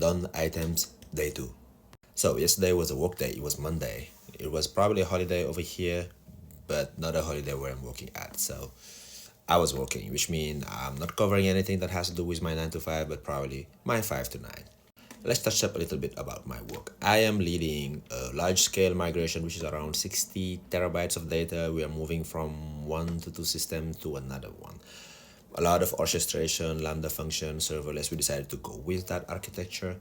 done items, day 2. So yesterday was a work day, it was Monday. It was probably a holiday over here, but not a holiday where I'm working at. So I was working, which means I'm not covering anything that has to do with my 9 to 5, but probably my 5 to 9. Let's touch up a little bit about my work. I am leading a large-scale migration, which is around 60 terabytes of data. We are moving from one to two systems to another one. A lot of orchestration, Lambda function, serverless. We decided to go with that architecture.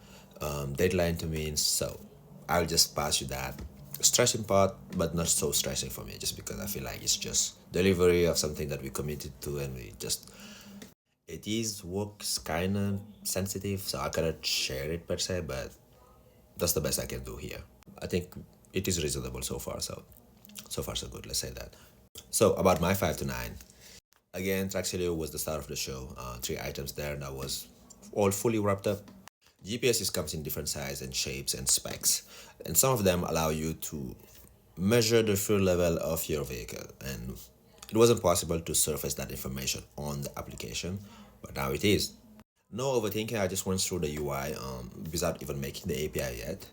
Deadline to me, so I'll just pass you that. Stressing part, but not so stressing for me, just because I feel like it's just delivery of something that we committed to, and we just it is works kind of sensitive, so I cannot share it per se, but that's the best I can do here. I think it is reasonable so far, so far so good, let's say that. So about my 5 to 9, again, Traxilio was the start of the show. 3 items there that was all fully wrapped up. GPSs comes in different size and shapes and specs, and some of them allow you to measure the fuel level of your vehicle, and it wasn't possible to surface that information on the application, but now it is. No overthinking, I just went through the UI without even making the API yet,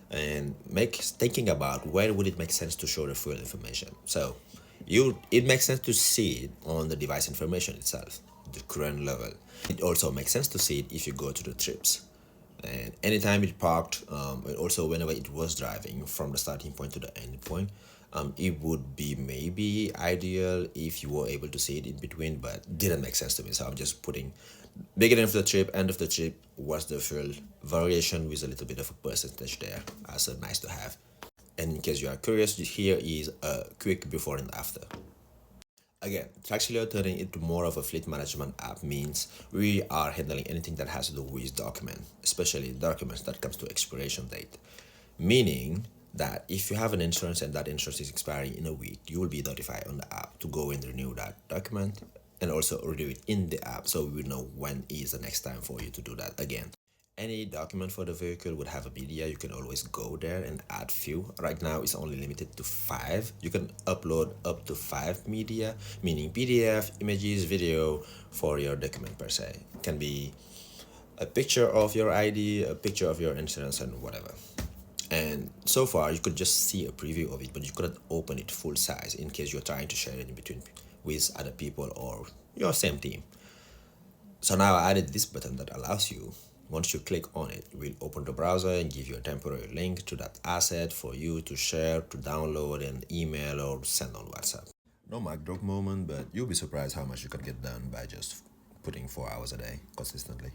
and thinking about where would it make sense to show the fuel information. So it makes sense to see it on the device information itself, the current level. It also makes sense to see it if you go to the trips. And anytime it parked, and also whenever it was driving from the starting point to the end point, it would be maybe ideal if you were able to see it in between, but didn't make sense to me. So I'm just putting beginning of the trip, end of the trip, what's the fuel variation with a little bit of a percentage there as a nice to have. And in case you are curious, here is a quick before and after. Again, Traxilio turning into more of a fleet management app means we are handling anything that has to do with document, especially documents that comes to expiration date. Meaning that if you have an insurance and that insurance is expiring in a week, you will be notified on the app to go and renew that document and also renew it in the app, so we know when is the next time for you to do that again. Any document for the vehicle would have a media. You can always go there and add few. Right now it's only limited to 5. You can upload up to 5 media, meaning PDF, images, video for your document per se. It can be a picture of your ID, a picture of your insurance, and whatever. And so far you could just see a preview of it, but you couldn't open it full size in case you're trying to share it in between with other people or your same team. So now I added this button that allows you, once you click on it, it will open the browser and give you a temporary link to that asset for you to share, to download and email or send on WhatsApp. No mic drop moment, but you'll be surprised how much you can get done by just putting 4 hours a day consistently.